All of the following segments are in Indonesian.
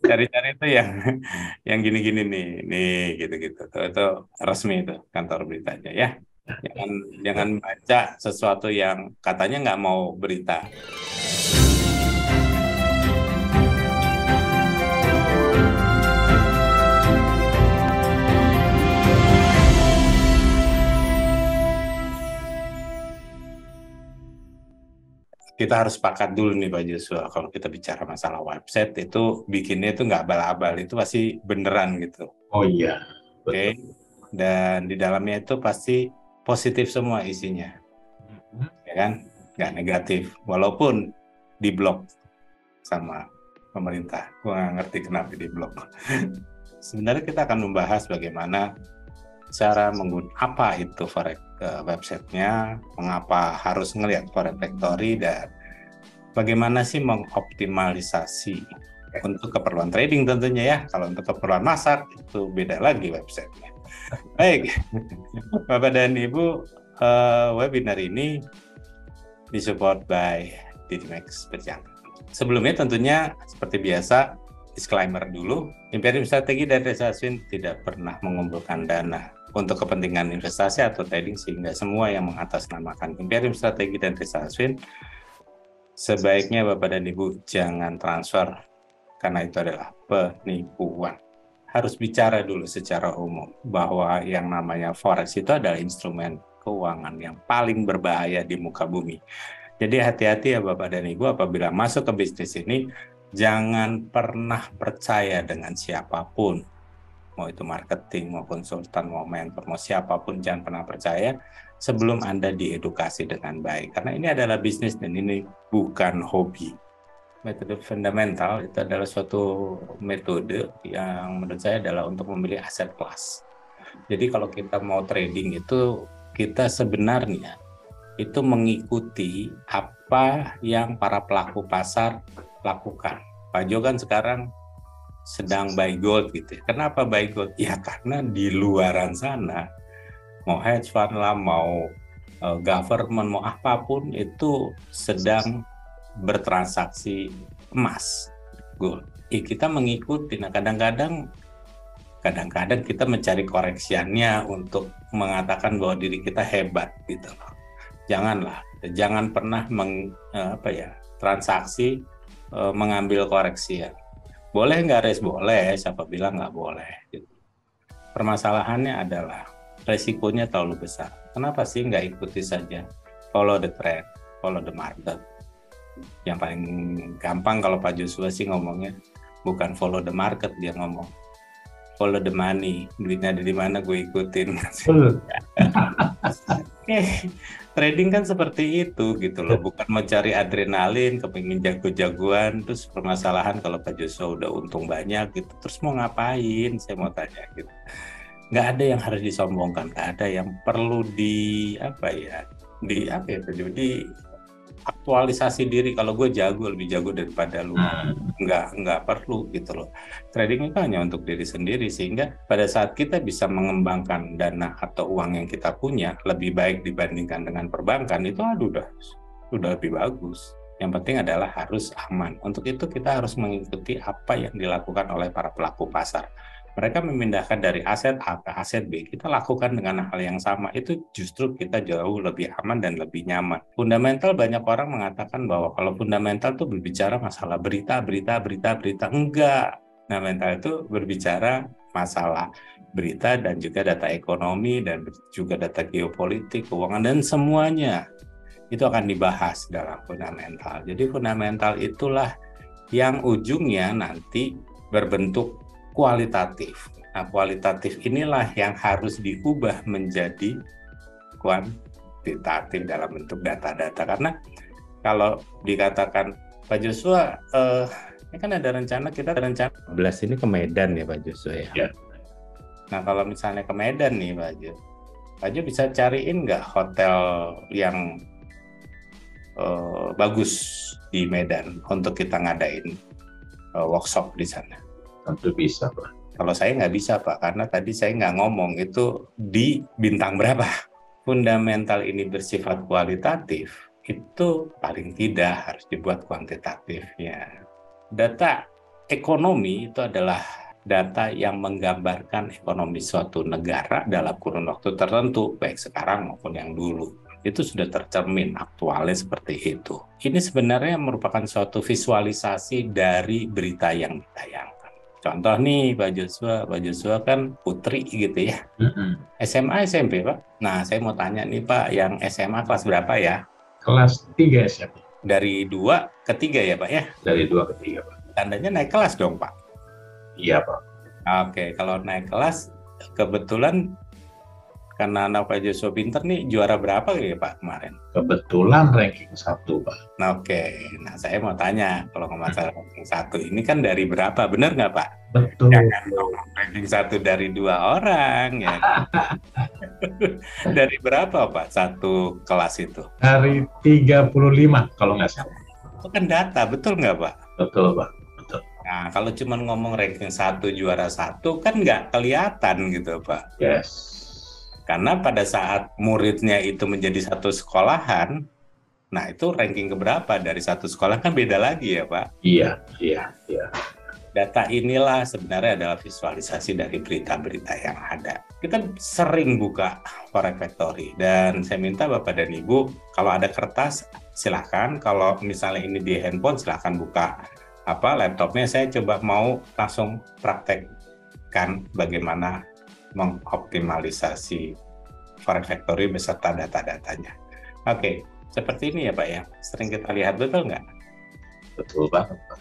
Cari-cari itu yang gini-gini nih gitu-gitu. Itu resmi itu kantor beritanya ya. Jangan jangan baca sesuatu yang katanya nggak mau berita. Kita harus sepakat dulu nih Pak Joshua, kalau kita bicara masalah website itu bikinnya itu nggak abal-abal, itu pasti beneran gitu. Oh iya, Oke, betul. dan di dalamnya itu pasti positif semua isinya, Mhm. ya kan? Nggak negatif, walaupun diblok sama pemerintah. Gue nggak ngerti kenapa diblok. Sebenarnya kita akan membahas bagaimana cara menggunakan apa itu Forex websitenya, mengapa harus ngelihat Forex Factory, dan bagaimana sih mengoptimalisasi untuk keperluan trading tentunya ya. Kalau untuk keperluan masak itu beda lagi websitenya. Baik, Bapak dan Ibu, webinar ini disupport by Didimax Berjangka. Sebelumnya tentunya seperti biasa, disclaimer dulu, Imperium Strategi dan Reza Aswin tidak pernah mengumpulkan dana untuk kepentingan investasi atau trading, sehingga semua yang mengatasnamakan Imperium Strategi dan Reza Aswin sebaiknya Bapak dan Ibu jangan transfer, karena itu adalah penipuan. Harus bicara dulu secara umum bahwa yang namanya forex itu adalah instrumen keuangan yang paling berbahaya di muka bumi. Jadi hati-hati ya Bapak dan Ibu, apabila masuk ke bisnis ini, jangan pernah percaya dengan siapapun. Mau itu marketing, mau konsultan, mau mentor, mau siapapun, jangan pernah percaya sebelum Anda diedukasi dengan baik. Karena ini adalah bisnis dan ini bukan hobi. Metode fundamental itu adalah suatu metode yang menurut saya adalah untuk memilih aset kelas. Jadi kalau kita mau trading itu, kita sebenarnya itu mengikuti apa yang para pelaku pasar lakukan. Pak Jo kan sekarang sedang buy gold gitu ya. Kenapa buy gold? Ya karena di luaran sana, mau hedge fund lah, mau government, mau apapun itu sedang bertransaksi emas, gold. Kita mengikuti. Nah, kadang-kadang kita mencari koreksiannya untuk mengatakan bahwa diri kita hebat gitu loh. Jangan pernah transaksi mengambil koreksi ya. Boleh nggak res? Boleh, siapa bilang nggak boleh gitu. Permasalahannya adalah resikonya terlalu besar. Kenapa sih nggak ikuti saja? Follow the trend, follow the market. Yang paling gampang kalau Pak Joshua sih ngomongnya bukan follow the market, dia ngomong follow the money. Duitnya ada di mana gue ikutin. Trading kan seperti itu gitu loh, bukan mencari adrenalin, kepingin jago-jagoan. Terus permasalahan kalau Pak Joshua udah untung banyak gitu, terus mau ngapain? Saya mau tanya gitu. Nggak ada yang harus disombongkan, nggak ada yang perlu di aktualisasi diri. Kalau gue jago, lebih jago daripada lu, nggak perlu gitu loh. Trading itu hanya untuk diri sendiri, sehingga pada saat kita bisa mengembangkan dana atau uang yang kita punya lebih baik dibandingkan dengan perbankan, itu udah lebih bagus. Yang penting adalah harus aman. Untuk itu kita harus mengikuti apa yang dilakukan oleh para pelaku pasar. Mereka memindahkan dari aset A ke aset B, kita lakukan dengan hal yang sama. Itu justru kita jauh lebih aman dan lebih nyaman. Fundamental, banyak orang mengatakan bahwa kalau fundamental itu berbicara masalah berita. Enggak. Fundamental itu berbicara masalah berita dan juga data ekonomi dan juga data geopolitik, keuangan, dan semuanya itu akan dibahas dalam fundamental. Jadi fundamental itulah yang ujungnya nanti berbentuk kualitatif. Nah, kualitatif inilah yang harus diubah menjadi kuantitatif dalam bentuk data-data. Karena kalau dikatakan Pak Joshua, ini kan ada rencana 11 ini ke Medan ya Pak Joshua ya. Ya. Nah, kalau misalnya ke Medan nih Pak Jo bisa cariin nggak hotel yang bagus di Medan untuk kita ngadain workshop di sana? Tentu bisa, Pak. Kalau saya nggak bisa, Pak, karena tadi saya nggak ngomong itu di bintang berapa. Fundamental ini bersifat kualitatif, itu paling tidak harus dibuat kuantitatifnya. Data ekonomi itu adalah data yang menggambarkan ekonomi suatu negara dalam kurun waktu tertentu, baik sekarang maupun yang dulu. Itu sudah tercermin aktualnya seperti itu. Ini sebenarnya merupakan suatu visualisasi dari berita yang ditayangkan. Contoh nih, Pak Joshua kan putri gitu ya. SMA, SMP, Pak? Nah, saya mau tanya nih, Pak, yang SMA kelas berapa ya? Kelas 3 SMP. Dari 2 ke 3 ya, Pak ya? Dari 2 ke 3, Pak. Tandanya naik kelas dong, Pak? Iya, Pak. Oke, kalau naik kelas, kebetulan karena anak Pak Joshua pinter nih, juara berapa ya Pak kemarin? Kebetulan ranking 1, Pak. Oke, nah saya mau tanya, kalau masalah ranking 1 ini kan dari berapa? Benar nggak Pak? Betul. Jangan ranking 1 dari 2 orang ya. Dari berapa Pak satu kelas itu? Dari 35 kalau nggak salah. Itu kan data, betul nggak Pak? Betul, Pak. Nah, kalau cuma ngomong ranking 1 juara 1 kan nggak kelihatan gitu Pak. Yes. Karena pada saat muridnya itu menjadi satu sekolahan, nah itu ranking keberapa dari satu sekolah kan beda lagi ya Pak? Iya. Data inilah sebenarnya adalah visualisasi dari berita-berita yang ada. Kita sering buka Forex Factory dan saya minta Bapak dan Ibu kalau ada kertas silahkan, kalau misalnya ini di handphone silahkan buka laptopnya. Saya coba mau langsung praktekkan bagaimana mengoptimalisasi Forex Factory beserta data-datanya. Oke, seperti ini ya Pak ya. Sering kita lihat, betul nggak? Betul banget, Pak.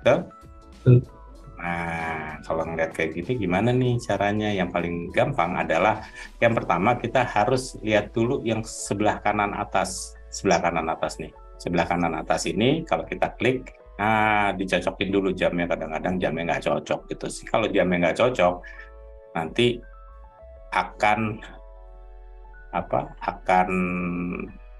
Betul? Nah, kalau ngeliat kayak gini gimana nih caranya? Yang paling gampang adalah yang pertama kita harus lihat dulu yang sebelah kanan atas. Sebelah kanan atas nih. Sebelah kanan atas ini kalau kita klik, dicocokin dulu jamnya. Kadang-kadang jamnya nggak cocok gitu sih. Kalau jamnya nggak cocok, nanti akan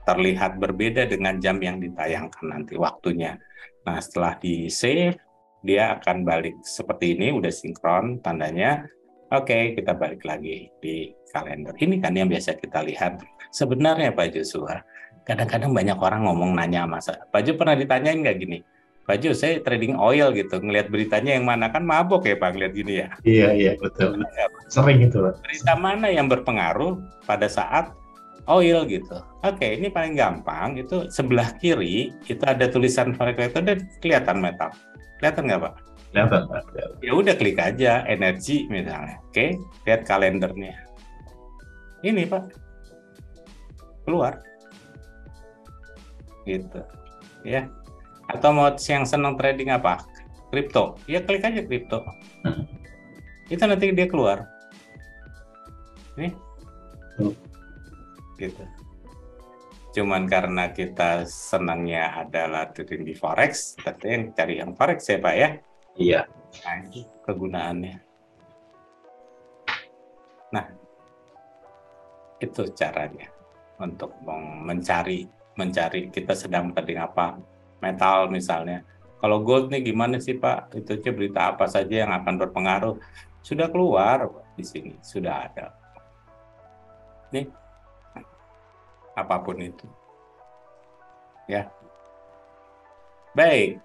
terlihat berbeda dengan jam yang ditayangkan nanti waktunya. Nah, setelah di save, dia akan balik seperti ini, udah sinkron tandanya. Oke, kita balik lagi di kalender. Ini kan yang biasa kita lihat. Sebenarnya Pak Joshua, kadang-kadang banyak orang ngomong nanya masa. Pak Jo pernah ditanyain nggak gini? Pak Jo, saya trading oil gitu, ngelihat beritanya yang mana, kan mabok ya Pak ngelihat gini ya? Iya, betul. Sering itu, Pak. Berita mana yang berpengaruh pada saat oil gitu? Oke, ini paling gampang, itu sebelah kiri, itu ada tulisan Forex Factory dan kelihatan metal. Kelihatan nggak Pak? Kelihatan, Pak. Ya udah klik aja, energi misalnya. Oke, lihat kalendernya. Ini Pak, keluar. Gitu, ya. Atau mau yang senang trading apa? Kripto. Ya klik aja kripto. Itu nanti dia keluar. Nih. Gitu. Cuman karena kita senangnya adalah trading di Forex, tentu yang cari yang Forex ya Pak ya? Iya. Nah, itu kegunaannya. Nah, itu caranya untuk mencari kita sedang trading apa. Metal misalnya. Kalau gold nih gimana sih Pak? Itu aja berita apa saja yang akan berpengaruh. Sudah keluar di sini, sudah ada. Nih, apapun itu. Ya. Baik.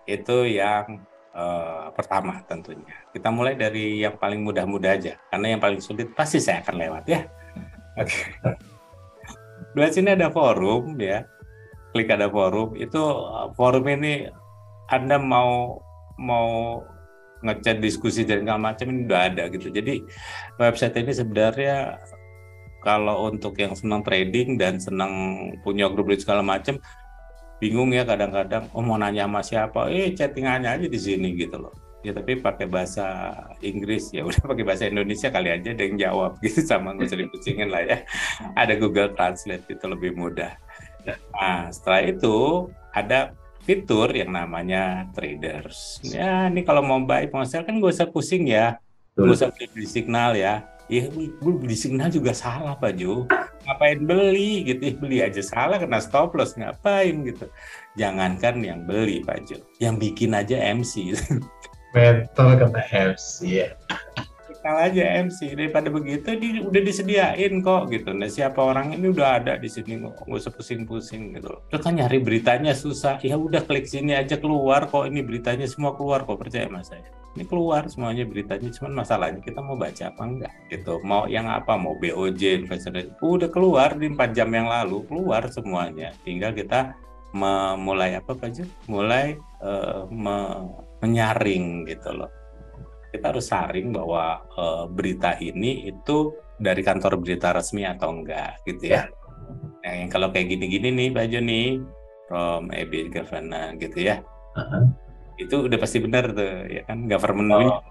Itu yang pertama tentunya. Kita mulai dari yang paling mudah-mudah aja. Karena yang paling sulit pasti saya akan lewat ya. Oke. Di sini ada forum ya. Klik ada forum, itu forum ini Anda mau ngechat diskusi dan segala macam ini udah ada gitu. Jadi website ini sebenarnya kalau untuk yang senang trading dan senang punya grup segala macam, bingung ya kadang-kadang, mau nanya sama siapa, chattingannya aja di sini gitu loh. Ya tapi pakai bahasa Inggris, ya udah pakai bahasa Indonesia kali aja ada yang jawab gitu, sama nggak usah dipusingin lah ya. Ada Google Translate, itu lebih mudah. Nah, setelah itu ada fitur yang namanya traders. Ya, ini kalau mau buy, mau sell kan gak usah pusing ya. Gak usah beli signal ya. Ya, beli signal juga salah Pak Jo. Ngapain beli gitu, beli aja salah kena stop loss, ngapain gitu. Jangankan yang beli Pak Jo, yang bikin aja MC. Mental kena MC ya. Kalah aja MC daripada begitu udah disediain kok gitu. Nah siapa orang ini udah ada di sini kok, nggak usah pusing-pusing gitu. Itu kan nyari beritanya susah. Ya udah klik sini aja keluar kok, ini beritanya semua keluar kok, percaya sama saya. Ini keluar semuanya beritanya, cuman masalahnya kita mau baca apa enggak gitu. Mau yang apa, mau BOJ, udah keluar di 4 jam yang lalu, keluar semuanya. Tinggal kita mulai apa aja, mulai menyaring gitu loh. Kita harus saring bahwa berita ini itu dari kantor berita resmi atau enggak gitu ya. Nah, yang kalau kayak gini-gini nih Pak Joni from EB Governance gitu ya. Itu udah pasti benar tuh ya kan, government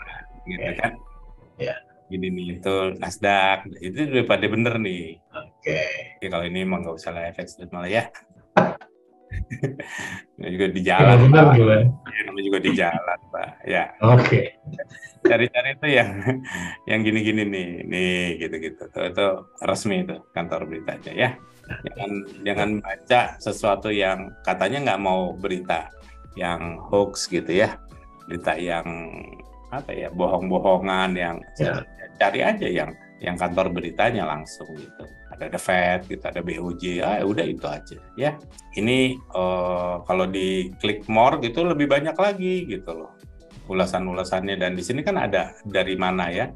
gitu kan. Gini nih itu Nasdaq itu udah pada bener nih. Ya, kalau ini emang nggak usah lah efek malah ya. juga di jalan Pak. Ya, namanya juga di jalan Pak ya. Cari-cari itu yang gini-gini nih gitu-gitu itu resmi itu kantor beritanya ya. Jangan baca sesuatu yang katanya nggak mau berita yang hoax gitu ya, berita yang apa ya, bohong-bohongan yang cari aja yang kantor beritanya langsung gitu. Ada Fed gitu, ada BOJ, udah itu aja ya. Ini kalau di klik more gitu lebih banyak lagi gitu loh ulasan-ulasannya, dan di sini kan ada dari mana ya.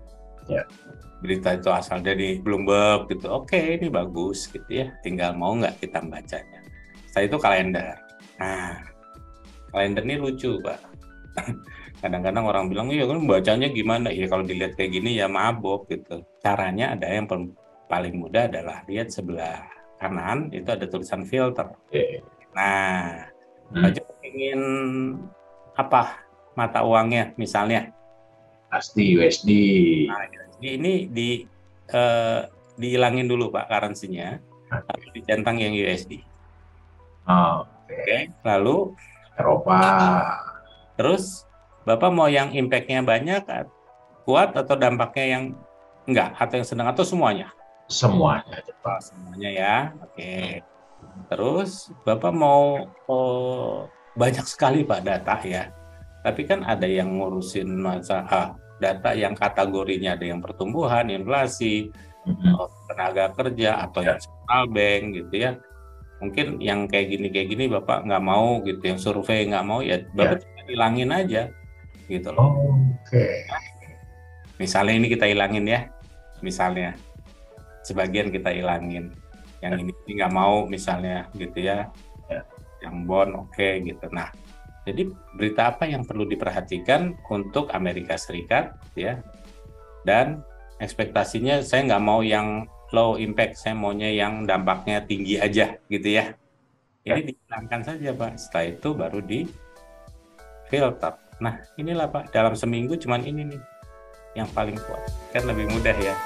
Berita itu asal dari Bloomberg gitu. Oke, ini bagus gitu ya. Tinggal mau nggak kita bacanya. Setelah itu kalender. Nah, kalender ini lucu Pak. Kadang-kadang orang bilang, iya kan bacanya gimana? Ya kalau dilihat kayak gini ya mabok gitu. Caranya ada yang paling mudah adalah lihat sebelah kanan itu ada tulisan filter. Nah, Pak ingin apa mata uangnya misalnya? Pasti USD. Nah, ini dihilangin dulu Pak currency-nya, tapi dicentang yang USD. Oke. Lalu Eropa. Terus Bapak mau yang impact-nya banyak, kuat, atau dampaknya yang enggak, atau yang sedang, atau semuanya? Semuanya. Semuanya ya. Oke. Terus Bapak mau banyak sekali Pak data ya. Tapi kan ada yang ngurusin data yang kategorinya ada yang pertumbuhan, inflasi, tenaga kerja, atau yang central bank gitu ya. Mungkin yang kayak gini Bapak nggak mau gitu, yang survei nggak mau ya Bapak hilangin aja gitu loh. Misalnya ini kita hilangin ya, misalnya sebagian kita hilangin, yang ini nggak mau misalnya gitu ya, yang bond gitu. Nah, jadi berita apa yang perlu diperhatikan untuk Amerika Serikat ya, dan ekspektasinya saya nggak mau yang low impact, saya maunya yang dampaknya tinggi aja gitu ya. Ini dihilangkan saja Pak, setelah itu baru di filter. Nah inilah Pak, dalam seminggu cuman ini nih yang paling kuat, kan lebih mudah ya.